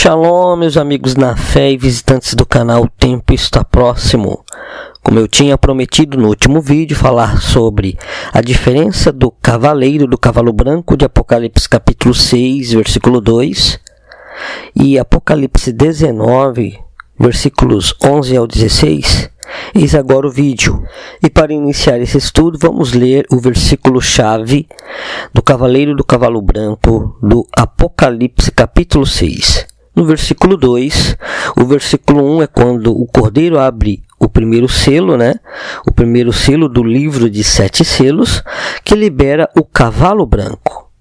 Shalom, meus amigos na fé e visitantes do canal. O tempo está próximo. Como eu tinha prometido no último vídeo, falar sobre a diferença do cavaleiro do cavalo branco de Apocalipse capítulo 6, versículo 2 e Apocalipse 19, versículos 11 ao 16. Eis agora o vídeo. E para iniciar esse estudo, vamos ler o versículo-chave do cavaleiro do cavalo branco do Apocalipse capítulo 6. No versículo 2, o versículo 1 é quando o cordeiro abre o primeiro selo, O primeiro selo do livro de 7 selos, que libera o cavalo branco,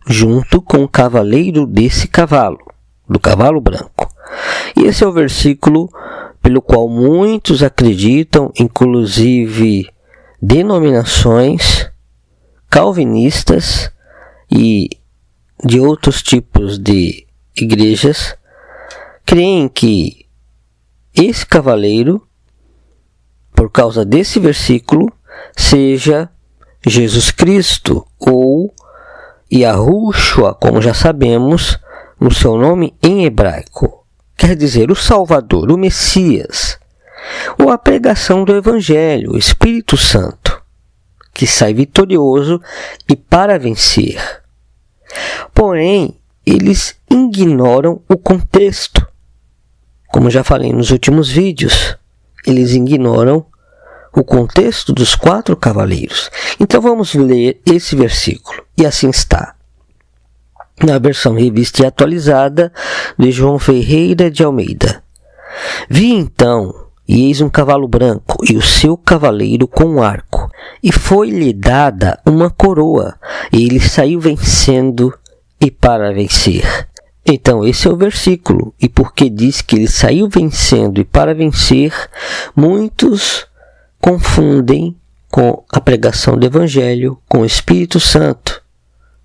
junto com o cavaleiro desse cavalo, do cavalo branco. E esse é o versículo pelo qual muitos acreditam, inclusive denominações calvinistas e de outros tipos de igrejas, creem que esse cavaleiro, por causa desse versículo, seja Jesus Cristo ou Yahushua, como já sabemos no seu nome em hebraico. Quer dizer, o Salvador, o Messias, ou a pregação do Evangelho, o Espírito Santo, que sai vitorioso e para vencer. Porém, eles ignoram o contexto. Como já falei nos últimos vídeos, eles ignoram o contexto dos 4 cavaleiros. Então vamos ler esse versículo, e assim está. Na versão revista e atualizada de João Ferreira de Almeida. Vi então, e eis um cavalo branco, e o seu cavaleiro com um arco, e foi-lhe dada uma coroa, e ele saiu vencendo e para vencer. Então esse é o versículo, e porque diz que ele saiu vencendo e para vencer, muitos confundem com a pregação do Evangelho com o Espírito Santo,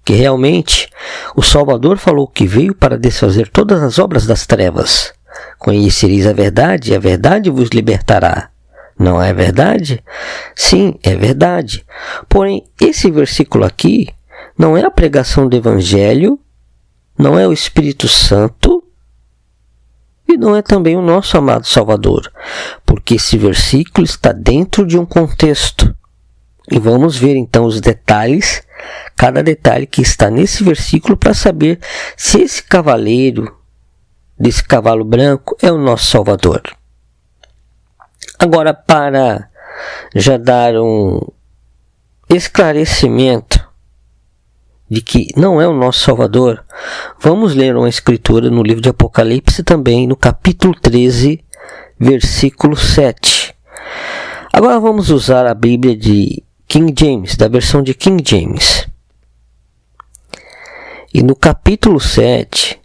que realmente o Salvador falou que veio para desfazer todas as obras das trevas. Conhecereis a verdade, e a verdade vos libertará. Não é verdade? Sim, é verdade. Porém, esse versículo aqui não é a pregação do Evangelho, não é o Espírito Santo e não é também o nosso amado Salvador, porque esse versículo está dentro de um contexto. E vamos ver então os detalhes, cada detalhe que está nesse versículo, para saber se esse cavaleiro desse cavalo branco é o nosso Salvador. Agora, para já dar um esclarecimento de que não é o nosso Salvador, vamos ler uma escritura no livro de Apocalipse também, no capítulo 13, versículo 7. Agora vamos usar a Bíblia de King James, da versão de King James. E no capítulo 7,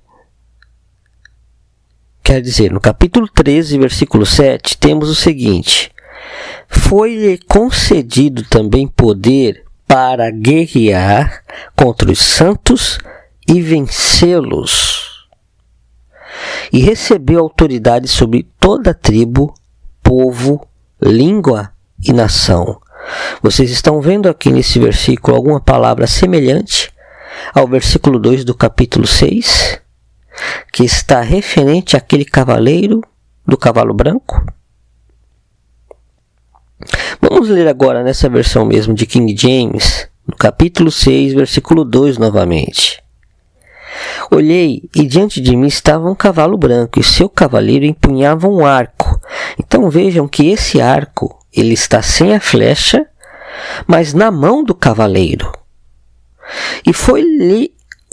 quer dizer, no capítulo 13, versículo 7, temos o seguinte: foi-lhe concedido também poder para guerrear contra os santos e vencê-los. E recebeu autoridade sobre toda tribo, povo, língua e nação. Vocês estão vendo aqui nesse versículo alguma palavra semelhante ao versículo 2 do capítulo 6, que está referente àquele cavaleiro do cavalo branco? Vamos ler agora nessa versão mesmo de King James, no capítulo 6, versículo 2 novamente. Olhei, e diante de mim estava um cavalo branco, e seu cavaleiro empunhava um arco. Então vejam que esse arco, ele está sem a flecha, mas na mão do cavaleiro. E foi-lhe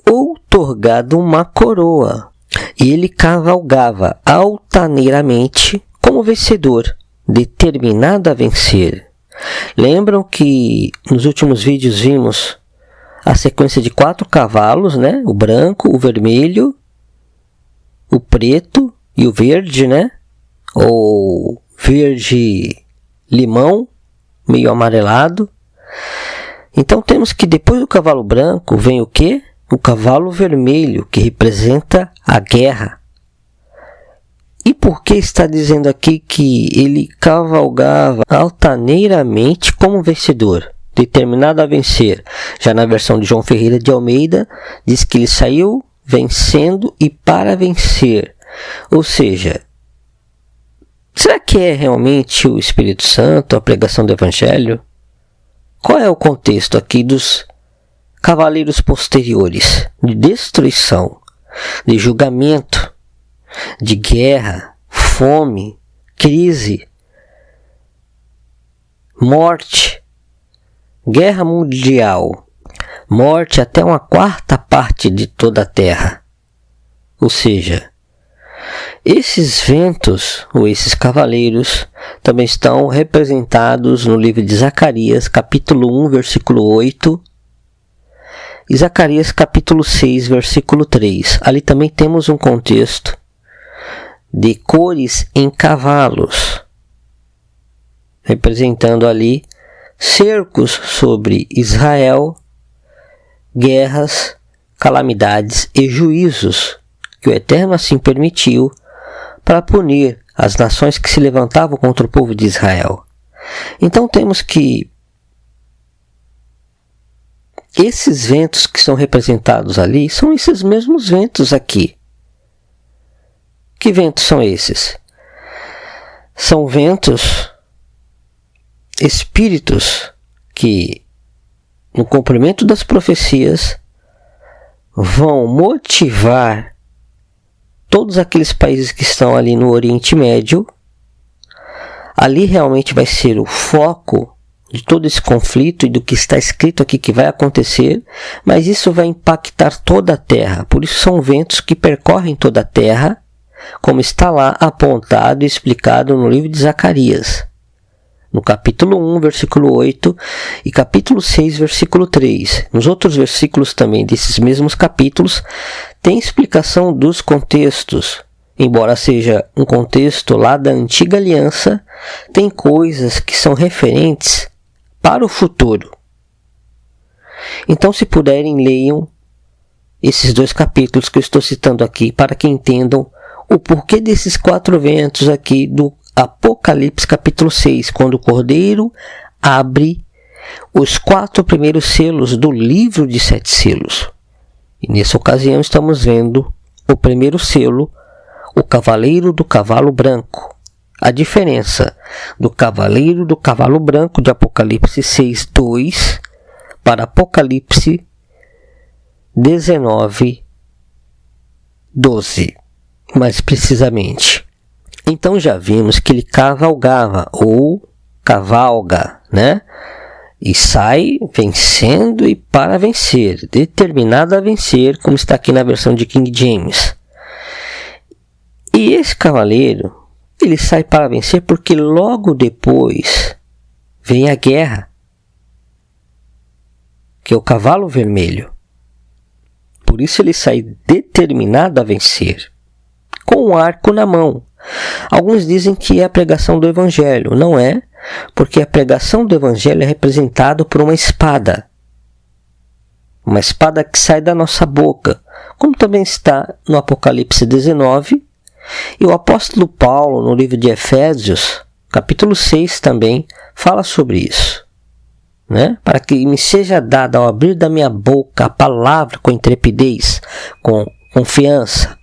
outorgado uma coroa, e ele cavalgava altaneiramente como vencedor, determinado a vencer. Lembram que nos últimos vídeos vimos a sequência de 4 cavalos, O branco, o vermelho, o preto e o verde, Ou verde limão, meio amarelado. Então temos que depois do cavalo branco vem o quê? O cavalo vermelho, que representa a guerra. E por que está dizendo aqui que ele cavalgava altaneiramente como vencedor, determinado a vencer? Já na versão de João Ferreira de Almeida, diz que ele saiu vencendo e para vencer. Ou seja, será que é realmente o Espírito Santo, a pregação do Evangelho? Qual é o contexto aqui dos cavaleiros posteriores? De destruição, de julgamento, de guerra, fome, crise, morte, guerra mundial, morte até uma quarta parte de toda a terra. Ou seja, esses ventos, ou esses cavaleiros, também estão representados no livro de Zacarias, capítulo 1, versículo 8, e Zacarias, capítulo 6, versículo 3. Ali também temos um contexto de cores em cavalos, representando ali cercos sobre Israel, guerras, calamidades e juízos, que o Eterno assim permitiu para punir as nações que se levantavam contra o povo de Israel. Então temos que esses ventos que são representados ali são esses mesmos ventos aqui. Que ventos são esses? São ventos, espíritos que, no cumprimento das profecias, vão motivar todos aqueles países que estão ali no Oriente Médio. Ali realmente vai ser o foco de todo esse conflito e do que está escrito aqui que vai acontecer, mas isso vai impactar toda a terra. Por isso são ventos que percorrem toda a terra, como está lá apontado e explicado no livro de Zacarias, no capítulo 1, versículo 8 e capítulo 6, versículo 3. Nos outros versículos também desses mesmos capítulos tem explicação dos contextos. Embora seja um contexto lá da antiga aliança, tem coisas que são referentes para o futuro. Então, se puderem, leiam esses 2 capítulos que eu estou citando aqui, para que entendam o porquê desses 4 ventos aqui do Apocalipse capítulo 6, quando o Cordeiro abre os 4 primeiros selos do livro de 7 selos. E nessa ocasião estamos vendo o primeiro selo, o cavaleiro do cavalo branco. A diferença do cavaleiro do cavalo branco de Apocalipse 6, 2 para Apocalipse 19, 12, mais precisamente. Então já vimos que ele cavalgava ou cavalga, né? E sai vencendo e para vencer, determinado a vencer, como está aqui na versão de King James. E esse cavaleiro, ele sai para vencer porque logo depois vem a guerra, que é o cavalo vermelho. Por isso ele sai determinado a vencer, com um arco na mão. Alguns dizem que é a pregação do Evangelho. Não é, porque a pregação do Evangelho é representada por uma espada. Uma espada que sai da nossa boca, como também está no Apocalipse 19. E o apóstolo Paulo, no livro de Efésios, capítulo 6 também, fala sobre isso. Né? Para que me seja dada ao abrir da minha boca a palavra com intrepidez, com confiança.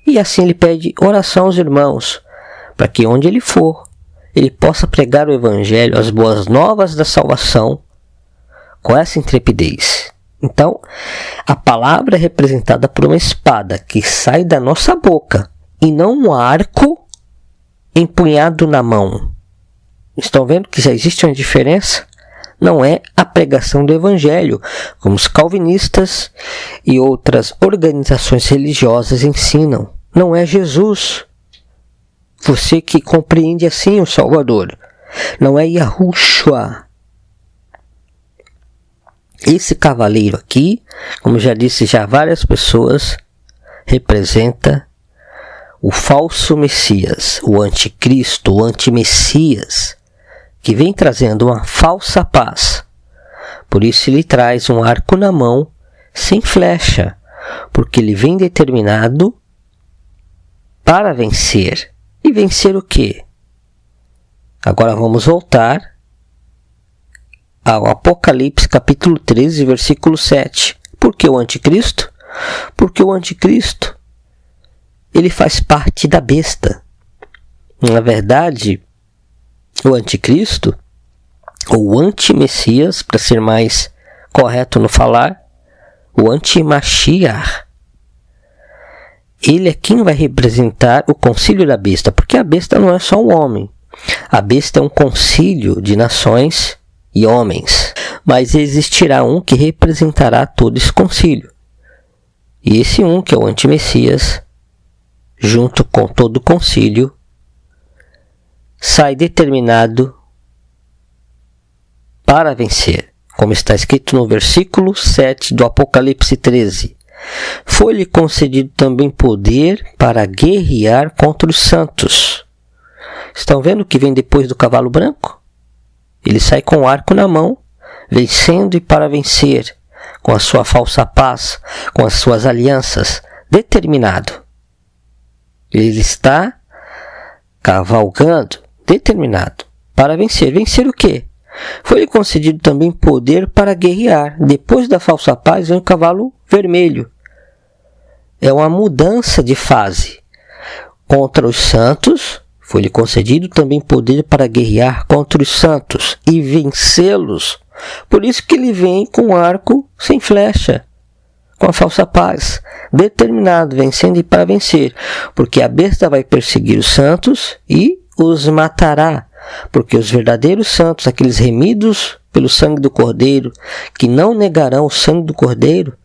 E assim ele pede oração aos irmãos, para que onde ele for, ele possa pregar o Evangelho, as boas novas da salvação, com essa intrepidez. Então, a palavra é representada por uma espada que sai da nossa boca, e não um arco empunhado na mão. Estão vendo que já existe uma diferença? Não é a pregação do Evangelho, como os calvinistas e outras organizações religiosas ensinam. Não é Jesus. Você que compreende assim o Salvador. Não é Yahushua. Esse cavaleiro aqui, como já disse já várias pessoas, representa o falso Messias, o anticristo, o antimessias, que vem trazendo uma falsa paz. Por isso ele traz um arco na mão, sem flecha, porque ele vem determinado para vencer. E vencer o quê? Agora vamos voltar ao Apocalipse capítulo 13, versículo 7. Por que o anticristo? Porque o anticristo, ele faz parte da besta. Na verdade, o anticristo, ou anti-messias, para ser mais correto no falar, o anti-Mashiach, ele é quem vai representar o concílio da besta, porque a besta não é só um homem. A besta é um concílio de nações e homens, mas existirá um que representará todo esse concílio. E esse um, que é o anti-messias, junto com todo o concílio, sai determinado para vencer, como está escrito no versículo 7 do Apocalipse 13. Foi-lhe concedido também poder para guerrear contra os santos. Estão vendo o que vem depois do cavalo branco? Ele sai com o arco na mão, vencendo e para vencer, com a sua falsa paz, com as suas alianças, determinado. Ele está cavalgando, determinado, para vencer. Vencer o quê? Foi-lhe concedido também poder para guerrear. Depois da falsa paz vem o cavalo vermelho. É uma mudança de fase. Contra os santos, foi-lhe concedido também poder para guerrear contra os santos e vencê-los. Por isso que ele vem com um arco sem flecha, com a falsa paz, determinado, vencendo e para vencer. Porque a besta vai perseguir os santos e os matará. Porque os verdadeiros santos, aqueles remidos pelo sangue do Cordeiro, que não negarão o sangue do Cordeiro,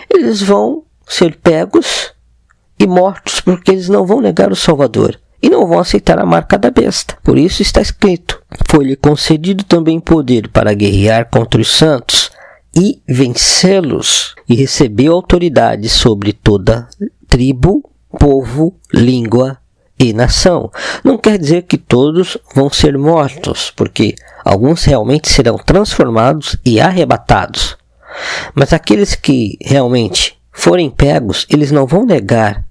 eles vão ser pegos e mortos, porque eles não vão negar o Salvador e não vão aceitar a marca da besta. Por isso está escrito: foi-lhe concedido também poder para guerrear contra os santos e vencê-los, e recebeu autoridade sobre toda tribo, povo, língua e nação. Não quer dizer que todos vão ser mortos, porque alguns realmente serão transformados e arrebatados. Mas aqueles que realmente forem pegos, eles não vão negar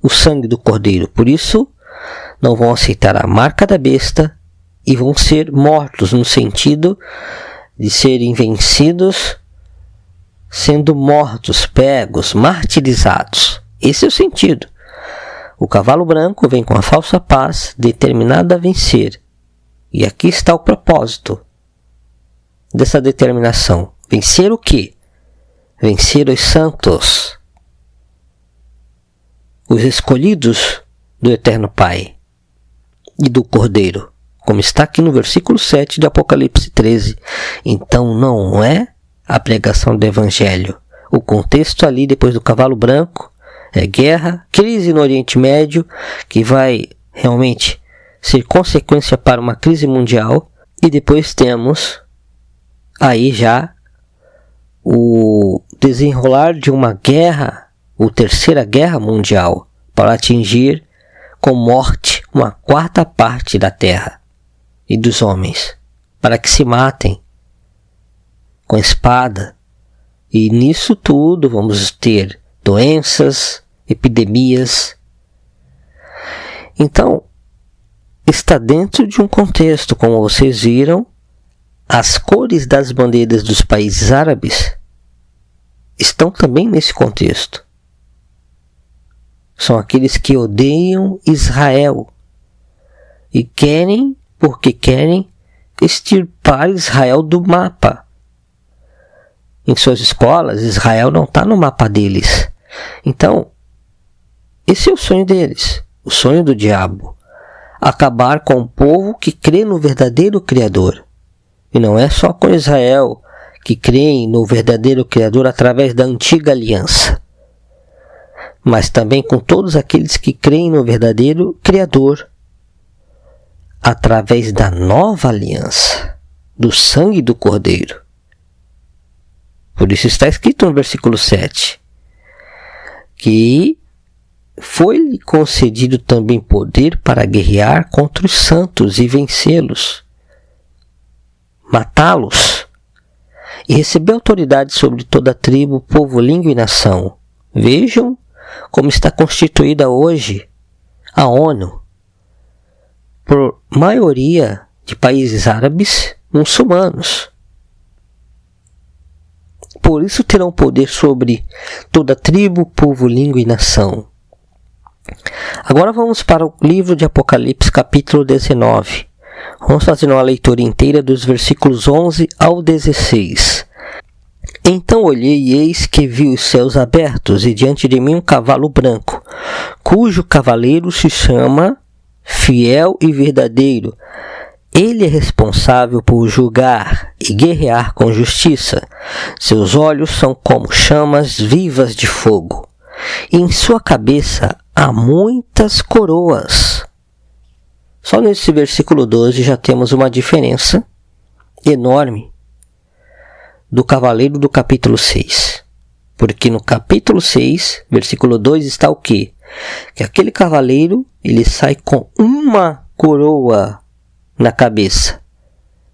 o sangue do Cordeiro. Por isso, não vão aceitar a marca da besta e vão ser mortos, no sentido de serem vencidos, sendo mortos, pegos, martirizados. Esse é o sentido. O cavalo branco vem com a falsa paz, determinado a vencer. E aqui está o propósito dessa determinação. Vencer o quê? Vencer os santos, os escolhidos do Eterno Pai e do Cordeiro, como está aqui no versículo 7 de Apocalipse 13. Então não é a pregação do Evangelho. O contexto ali, depois do cavalo branco, é guerra, crise no Oriente Médio, que vai realmente ser consequência para uma crise mundial. E depois temos aí já o desenrolar de uma guerra, a terceira guerra mundial, para atingir com morte uma quarta parte da terra e dos homens, para que se matem com espada. E nisso tudo vamos ter doenças, epidemias. Então, está dentro de um contexto, como vocês viram, as cores das bandeiras dos países árabes estão também nesse contexto. São aqueles que odeiam Israel e querem, porque querem, extirpar Israel do mapa. Em suas escolas, Israel não está no mapa deles. Então, esse é o sonho deles, o sonho do diabo. Acabar com o povo que crê no verdadeiro Criador. E não é só com Israel que crê no verdadeiro Criador através da antiga aliança, mas também com todos aqueles que creem no verdadeiro Criador através da nova aliança, do sangue do Cordeiro. Por isso está escrito no versículo 7, que foi-lhe concedido também poder para guerrear contra os santos e vencê-los, matá-los, e recebeu autoridade sobre toda tribo, povo, língua e nação. Vejam como está constituída hoje a ONU, por maioria de países árabes muçulmanos. por isso terão poder sobre toda tribo, povo, língua e nação. Agora vamos para o livro de Apocalipse, capítulo 19. Vamos fazer uma leitura inteira dos versículos 11 ao 16. Então olhei e eis que vi os céus abertos, e diante de mim um cavalo branco, cujo cavaleiro se chama Fiel e Verdadeiro. Ele é responsável por julgar e guerrear com justiça. Seus olhos são como chamas vivas de fogo, e em sua cabeça há muitas coroas. Só nesse versículo 12 já temos uma diferença enorme do cavaleiro do capítulo 6. Porque no capítulo 6, versículo 2, está o quê? Que aquele cavaleiro, ele sai com uma coroa na cabeça,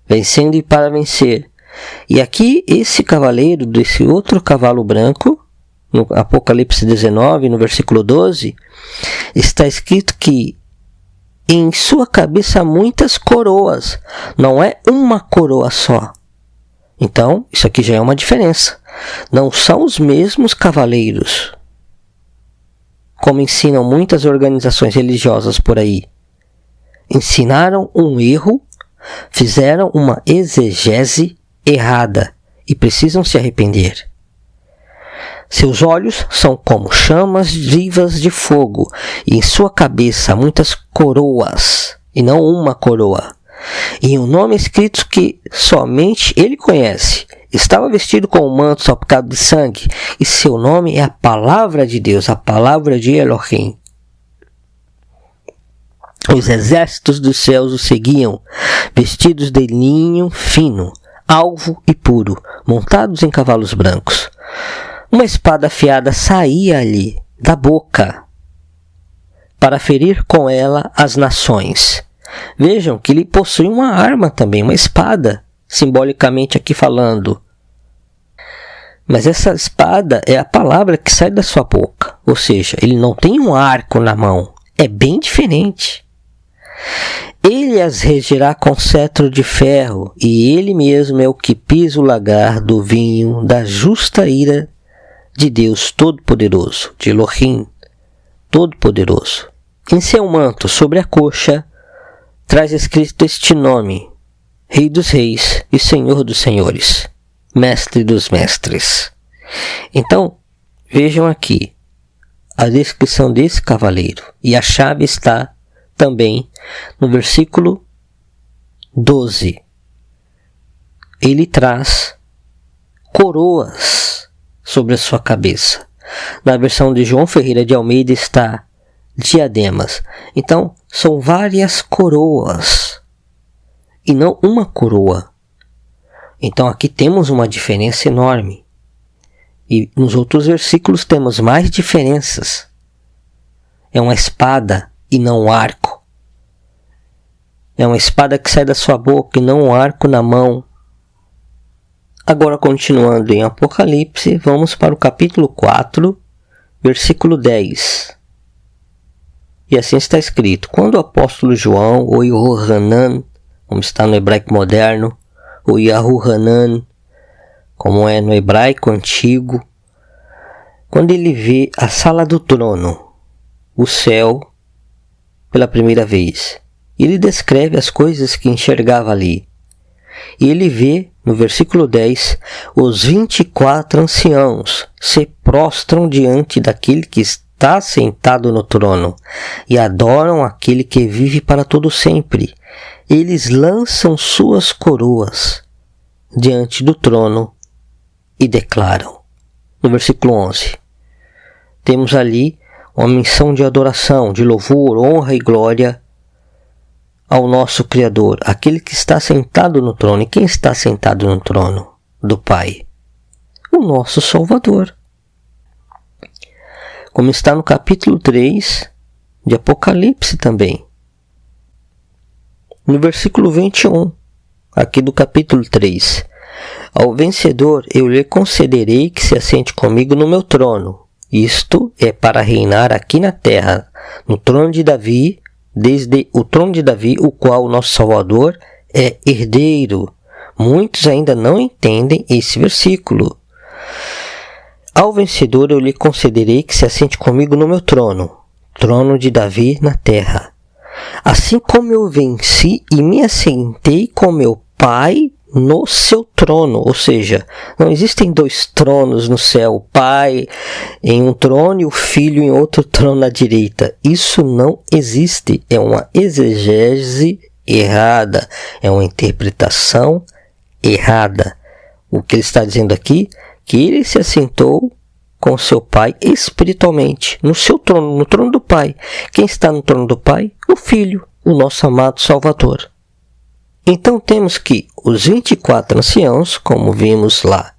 vencendo e para vencer. E aqui, esse cavaleiro, desse outro cavalo branco, no Apocalipse 19, no versículo 12, está escrito que em sua cabeça há muitas coroas, não é uma coroa só. Então, isso aqui já é uma diferença. Não são os mesmos cavaleiros, como ensinam muitas organizações religiosas por aí. Ensinaram um erro, fizeram uma exegese errada e precisam se arrepender. Seus olhos são como chamas vivas de fogo, e em sua cabeça há muitas coroas, e não uma coroa. E um nome escrito que somente ele conhece. Estava vestido com um manto salpicado de sangue, e seu nome é a palavra de Deus, a palavra de Elohim. Os exércitos dos céus o seguiam, vestidos de linho fino, alvo e puro, montados em cavalos brancos. Uma espada afiada saía-lhe da boca para ferir com ela as nações. Vejam que ele possui uma arma também, uma espada, simbolicamente aqui falando. Mas essa espada é a palavra que sai da sua boca. Ou seja, ele não tem um arco na mão. É bem diferente. Ele as regirá com cetro de ferro, e ele mesmo é o que pisa o lagar do vinho da justa ira de Deus Todo-Poderoso, de Elohim Todo-Poderoso. Em seu manto, sobre a coxa, traz escrito este nome: Rei dos Reis e Senhor dos Senhores, Mestre dos Mestres. Então, vejam aqui a descrição desse cavaleiro. E a chave está também no versículo 12. Ele traz coroas sobre a sua cabeça. Na versão de João Ferreira de Almeida está diademas. Então, são várias coroas e não uma coroa. Então, aqui temos uma diferença enorme. E nos outros versículos temos mais diferenças. É uma espada e não um arco. É uma espada que sai da sua boca e não um arco na mão. Agora, continuando em Apocalipse, vamos para o capítulo 4, versículo 10. E assim está escrito: quando o apóstolo João, ou Yohanan, como está no hebraico moderno, ou Yahuhanan, como é no hebraico antigo, quando ele vê a sala do trono, o céu, pela primeira vez, ele descreve as coisas que enxergava ali. E ele vê, no versículo 10, os 24 anciãos se prostram diante daquele que está sentado no trono e adoram aquele que vive para todo sempre. Eles lançam suas coroas diante do trono e declaram. No versículo 11, temos ali uma menção de adoração, de louvor, honra e glória ao nosso Criador, aquele que está sentado no trono. E quem está sentado no trono do Pai? O nosso Salvador. Como está no capítulo 3 de Apocalipse também. No versículo 21, aqui do capítulo 3. Ao vencedor eu lhe concederei que se assente comigo no meu trono. Isto é para reinar aqui na terra, no trono de Davi, desde o trono de Davi, o qual o nosso Salvador é herdeiro. Muitos ainda não entendem esse versículo. Ao vencedor eu lhe concederei que se assente comigo no meu trono, trono de Davi na terra. Assim como eu venci e me assentei com meu Pai no seu trono. Ou seja, não existem dois tronos no céu, o Pai em um trono e o Filho em outro trono à direita. Isso não existe, é uma exegese errada, é uma interpretação errada. O que ele está dizendo aqui, que ele se assentou com seu Pai espiritualmente, no seu trono, no trono do Pai. Quem está no trono do Pai? O Filho, o nosso amado Salvador. Então temos que os 24 anciãos, como vimos lá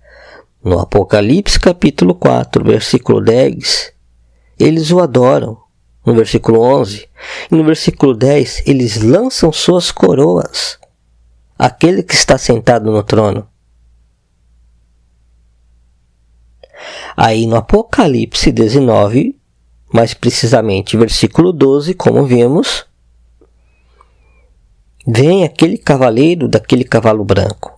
no Apocalipse capítulo 4, versículo 10, eles o adoram. No versículo 11 e no versículo 10, eles lançam suas coroas àquele que está sentado no trono. Aí no Apocalipse 19, mais precisamente versículo 12, como vimos, vem aquele cavaleiro daquele cavalo branco,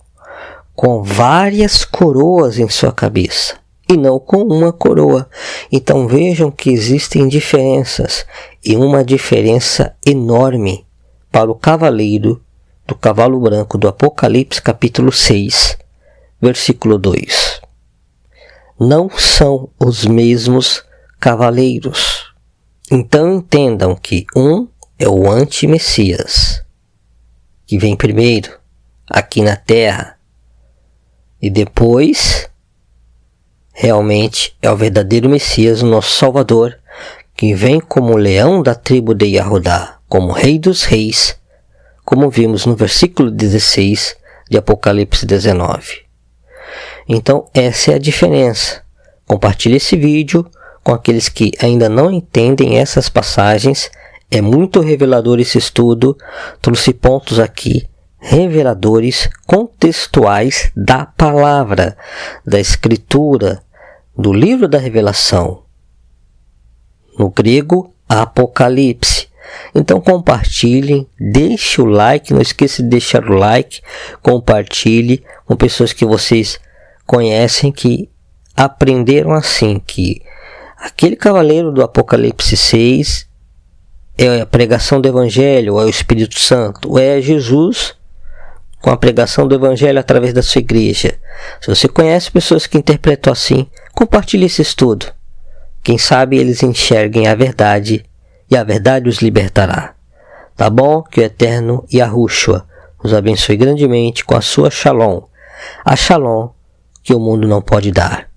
com várias coroas em sua cabeça, e não com uma coroa. Então vejam que existem diferenças, e uma diferença enorme para o cavaleiro do cavalo branco do Apocalipse capítulo 6, versículo 2. Não são os mesmos cavaleiros. Então entendam que um é o anti-Messias, que vem primeiro aqui na terra, e depois realmente é o verdadeiro Messias, o nosso Salvador, que vem como leão da tribo de Yahudá, como Rei dos Reis, como vimos no versículo 16 de Apocalipse 19. Então essa é a diferença. Compartilhe esse vídeo com aqueles que ainda não entendem essas passagens. É muito revelador esse estudo. Trouxe pontos aqui reveladores, contextuais da palavra, da escritura, do livro da revelação. No grego, Apocalipse. Então compartilhem, deixe o like, não esqueça de deixar o like, compartilhe com pessoas que vocês conhecem, que aprenderam assim, que aquele cavaleiro do Apocalipse 6 é a pregação do Evangelho, ou é o Espírito Santo, ou é Jesus com a pregação do Evangelho através da sua igreja. Se você conhece pessoas que interpretam assim, compartilhe esse estudo. Quem sabe eles enxerguem a verdade e a verdade os libertará. Tá bom? Que o eterno Yahushua os abençoe grandemente com a sua Shalom. A Shalom que o mundo não pode dar.